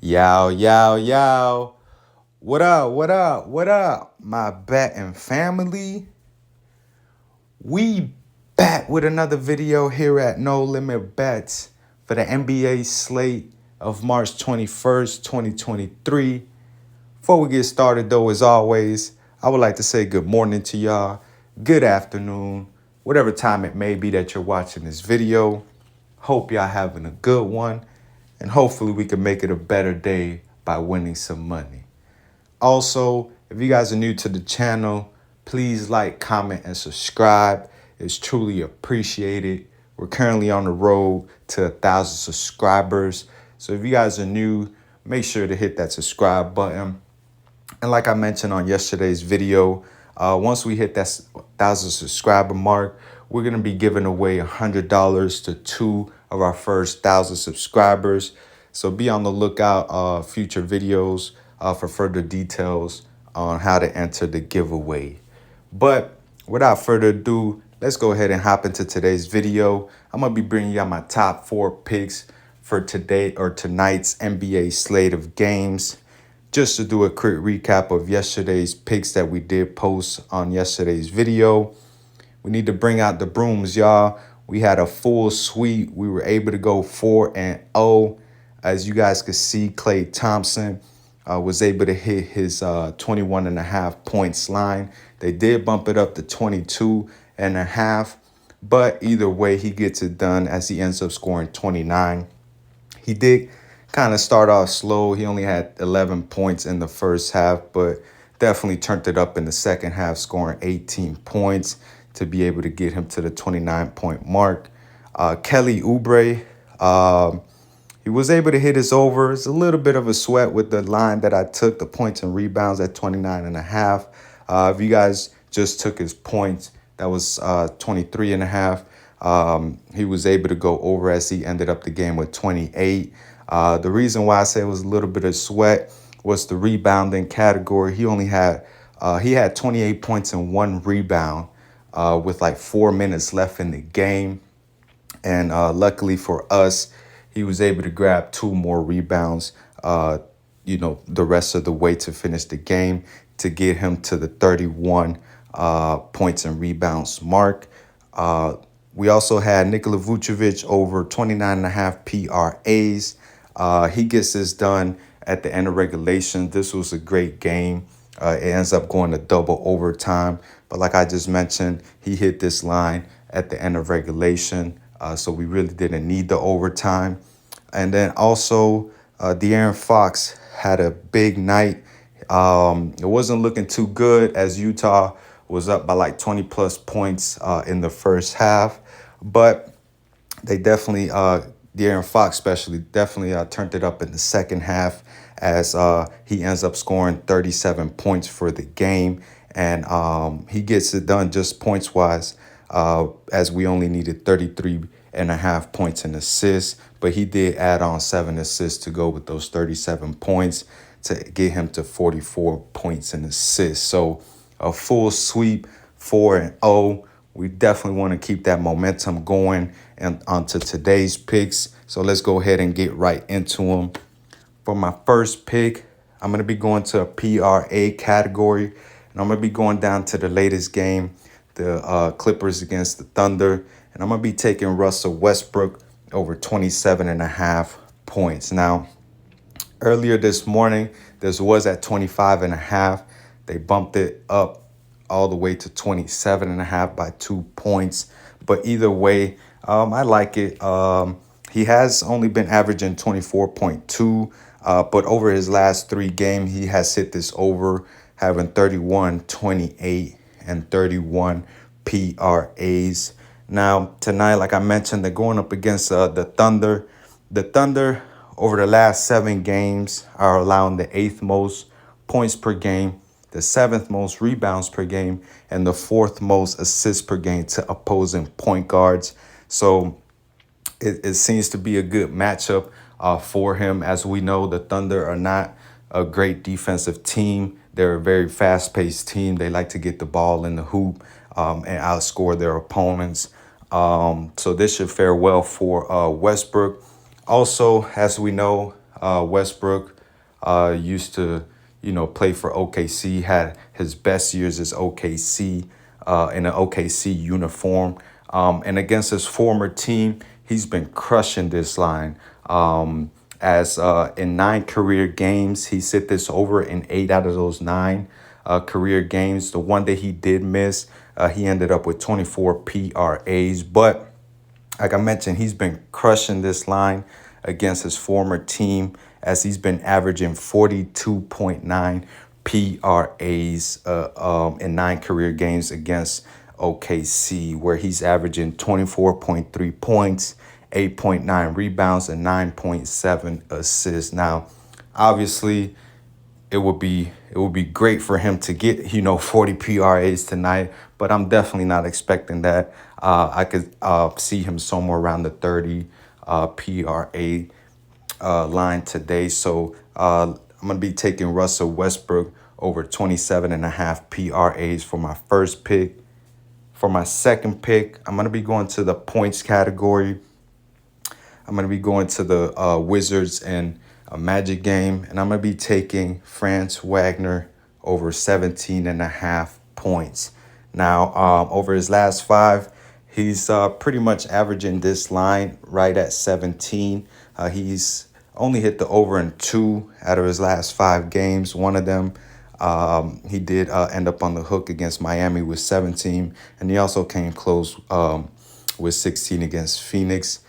Yow, yow, yow. What up, what up, what up, my betting family? We back with another video here at No Limit Bets for the NBA slate of March 21st, 2023. Before we get started, though, as always, I would like to say good morning to y'all, good afternoon, whatever time it may be that you're watching this video. Hope y'all having a good one, and hopefully we can make it a better day by winning some money. Also, if you guys are new to the channel, please like, comment, and subscribe. It's truly appreciated. We're currently on the road to 1,000 subscribers. So if you guys are new, make sure to hit that subscribe button. And like I mentioned on yesterday's video, once we hit that 1,000 subscriber mark, we're going to be giving away $100 to 2 of our first 1,000 subscribers. So be on the lookout future videos for further details on how to enter the giveaway. But without further ado, let's go ahead and hop into today's video. I'm going to be bringing you my top 4 picks for today or tonight's NBA slate of games. Just to do a quick recap of yesterday's picks that we did post on yesterday's video. We need to bring out the brooms, y'all. We had a full sweep. We were able to go 4-0. As you guys could see, Klay Thompson was able to hit his 21.5 points line. They did bump it up to 22.5. But either way, he gets it done as he ends up scoring 29. He did kind of start off slow. He only had 11 points in the first half, but definitely turned it up in the second half, scoring 18 points to be able to get him to the 29-point mark. Kelly Oubre, he was able to hit his over. It's a little bit of a sweat with the line that I took, the points and rebounds at 29.5. If you guys just took his points, that was 23.5. He was able to go over as he ended up the game with 28. The reason why I say it was a little bit of sweat was the rebounding category. He had 28 points and 1 rebound with like 4 minutes left in the game. And luckily for us, he was able to grab 2 more rebounds, the rest of the way to finish the game to get him to the 31 points and rebounds mark. We also had Nikola Vucevic over 29.5 PRAs. He gets this done at the end of regulation. This was a great game. It ends up going to double overtime. But like I just mentioned, he hit this line at the end of regulation. So we really didn't need the overtime. And then also, De'Aaron Fox had a big night. It wasn't looking too good as Utah was up by like 20 plus points in the first half. But they definitely, De'Aaron Fox especially, definitely turned it up in the second half as he ends up scoring 37 points for the game. And he gets it done just points-wise as we only needed 33.5 points and assists. But he did add on 7 assists to go with those 37 points to get him to 44 points and assists. So a full sweep, 4-0. We definitely want to keep that momentum going and onto today's picks. So let's go ahead and get right into them. For my first pick, I'm going to be going to a PRA category. And I'm going to be going down to the latest game, the Clippers against the Thunder. And I'm going to be taking Russell Westbrook over 27.5 points. Now, earlier this morning, this was at 25.5. They bumped it up all the way to 27.5 by 2 points. But either way, I like it. He has only been averaging 24.2, but over his last 3 games, he has hit this over, having 31, 28, and 31 PRAs. Now, tonight, like I mentioned, they're going up against the Thunder. The Thunder, over the last 7 games, are allowing the 8th most points per game, the 7th most rebounds per game, and the 4th most assists per game to opposing point guards. So it seems to be a good matchup for him. As we know, the Thunder are not a great defensive team. They're a very fast-paced team. They like to get the ball in the hoop and outscore their opponents. So this should fare well for Westbrook. Also, as we know, Westbrook used to, play for OKC, had his best years as OKC in an OKC uniform. And against his former team, he's been crushing this line. As in 9 career games, he hit this over in 8 out of those 9 career games. The one that he did miss, he ended up with 24 PRAs. But like I mentioned, he's been crushing this line against his former team as he's been averaging 42.9 PRAs in 9 career games against OKC, where he's averaging 24.3 points, 8.9 rebounds, and 9.7 assists. Now, obviously, it would be great for him to get 40 PRAs tonight, but I'm definitely not expecting that. I could see him somewhere around the 30 PRA line today. So I'm gonna be taking Russell Westbrook over 27.5 PRAs for my first pick. For my second pick, I'm gonna be going to the points category. I'm going to be going to the Wizards and a Magic game, and I'm going to be taking Franz Wagner over 17.5 points. Now, over his last 5, he's pretty much averaging this line right at 17. He's only hit the over in 2 out of his last 5 games. One of them, he did end up on the hook against Miami with 17, and he also came close with 16 against Phoenix.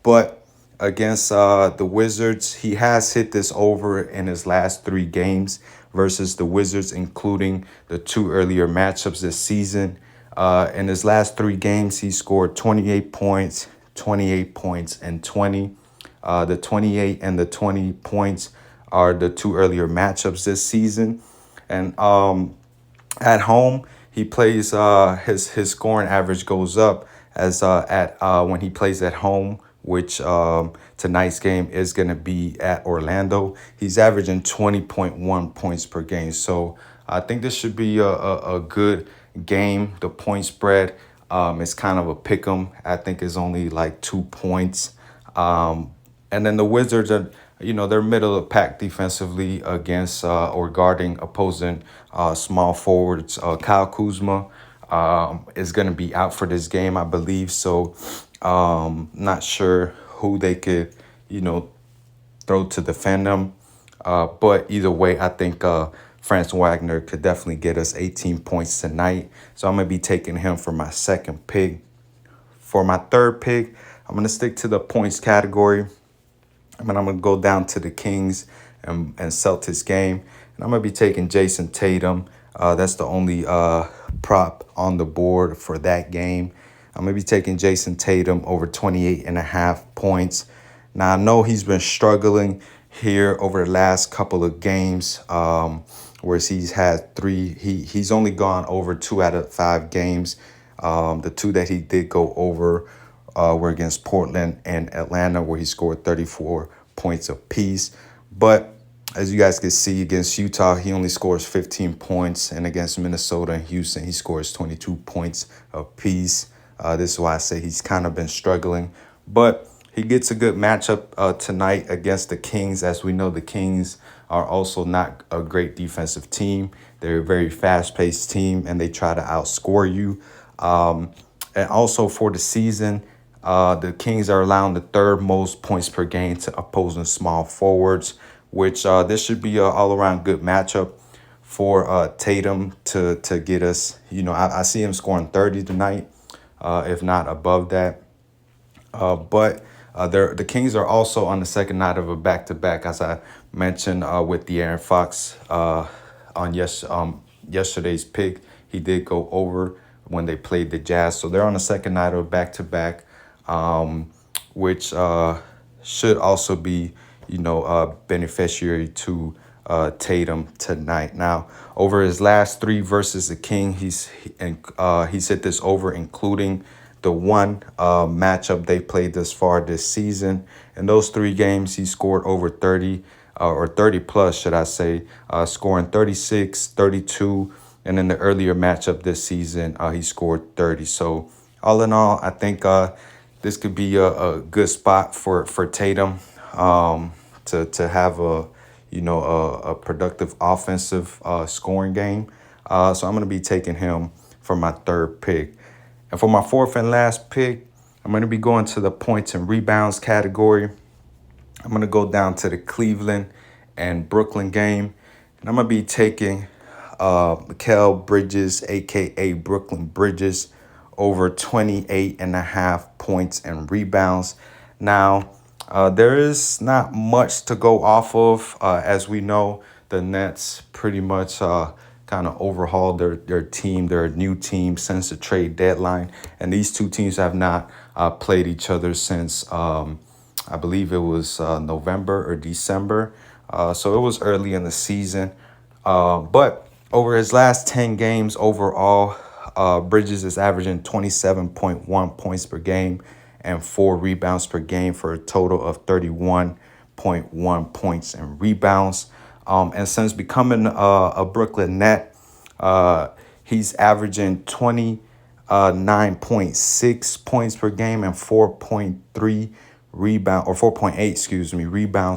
But against the Wizards, he has hit this over in his last 3 games versus the Wizards, including the 2 earlier matchups this season. In his last 3 games, he scored 28 points, 28 points, and 20. The 28 and the 20 points are the 2 earlier matchups this season. And at home, he plays his scoring average goes up as at when he plays at home, which tonight's game is going to be at Orlando. He's averaging 20.1 points per game. So I think this should be a good game. The point spread is kind of a pick 'em. I think it's only like 2 points. And then the Wizards are, they're middle of the pack defensively against or guarding opposing small forwards. Kyle Kuzma is going to be out for this game, I believe. So not sure who they could, throw to defend them. But either way, I think Franz Wagner could definitely get us 18 points tonight. So I'm going to be taking him for my second pick. For my third pick, I'm going to stick to the points category. I'm going to go down to the Kings and Celtics game. And I'm going to be taking Jayson Tatum. That's the only prop on the board for that game. I'm going to be taking Jayson Tatum over 28.5 points. Now, I know he's been struggling here over the last couple of games, where he's had 3. He's only gone over 2 out of 5 games. The 2 that he did go over were against Portland and Atlanta, where he scored 34 points apiece. But as you guys can see, against Utah, he only scores 15 points. And against Minnesota and Houston, he scores 22 points apiece. This is why I say he's kind of been struggling. But he gets a good matchup tonight against the Kings. As we know, the Kings are also not a great defensive team. They're a very fast-paced team, and they try to outscore you. And also for the season, the Kings are allowing the 3rd most points per game to opposing small forwards, which this should be an all-around good matchup for Tatum to get us. I see him scoring 30 tonight, if not above that. But the Kings are also on the second night of a back-to-back, as I mentioned with De'Aaron Fox on yesterday's pick. He did go over when they played the Jazz. So they're on the second night of a back-to-back, which should also be, beneficiary to Tatum tonight. Now, over his last 3 versus the King, he's hit this over, including the one matchup they played thus far this season. In those 3 games, he scored over 30 or 30 plus, should I say, scoring 36, 32. And in the earlier matchup this season, he scored 30. So all in all, I think this could be a good spot for Tatum to have a a productive offensive scoring game. So I'm going to be taking him for my third pick. And for my fourth and last pick, I'm going to be going to the points and rebounds category. I'm going to go down to the Cleveland and Brooklyn game. And I'm going to be taking Mikhail Bridges, a.k.a. Brooklyn Bridges, over 28.5 points and rebounds. Now, there is not much to go off of. As we know, the Nets pretty much kind of overhauled their team, their new team since the trade deadline. And these two teams have not played each other since I believe it was November or December. So it was early in the season. But over his last 10 games overall, Bridges is averaging 27.1 points per game and 4 rebounds per game for a total of 31.1 points and rebounds. And since becoming a Brooklyn Net, he's averaging 29.6 points per game and 4.8 rebounds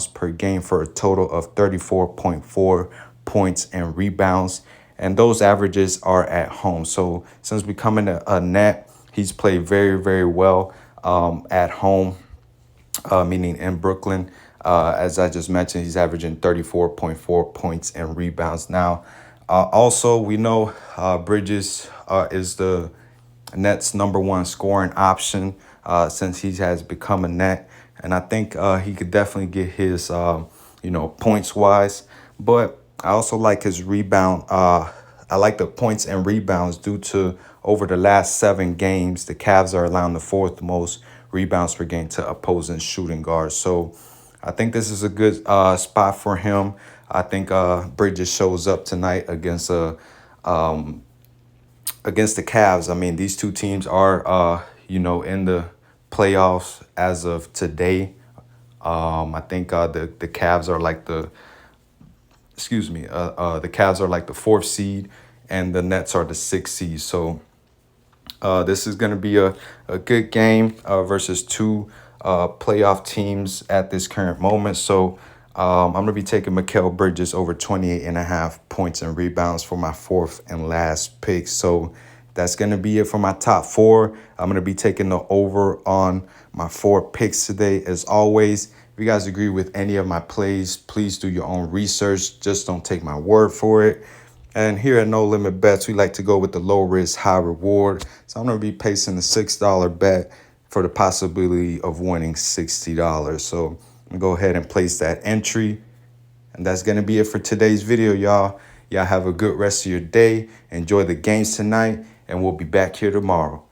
per game for a total of 34.4 points and rebounds. And those averages are at home. So since becoming a Net, he's played very, very well at home, meaning in Brooklyn. As I just mentioned, he's averaging 34.4 points and rebounds. Now, also, we know Bridges is the Nets' #1 scoring option since he has become a Net. And I think he could definitely get his, points wise. But I also like his rebound. I like the points and rebounds due to over the last 7 games, the Cavs are allowing the 4th most rebounds per game to opposing shooting guards. So I think this is a good spot for him. I think Bridges shows up tonight against against the Cavs. I mean, these two teams are in the playoffs as of today. I think the Cavs are like the the Cavs are like the 4th seed and the Nets are the 6th seed. So this is going to be a good game versus two playoff teams at this current moment. So I'm going to be taking Mikhail Bridges over 28.5 points and rebounds for my fourth and last pick. So that's going to be it for my top 4. I'm going to be taking the over on my 4 picks today. As always, if you guys agree with any of my plays, please do your own research. Just don't take my word for it. And here at No Limit Bets, we like to go with the low risk, high reward. So I'm going to be placing a $6 bet for the possibility of winning $60. So I'm going to go ahead and place that entry. And that's going to be it for today's video, y'all. Y'all have a good rest of your day. Enjoy the games tonight, and we'll be back here tomorrow.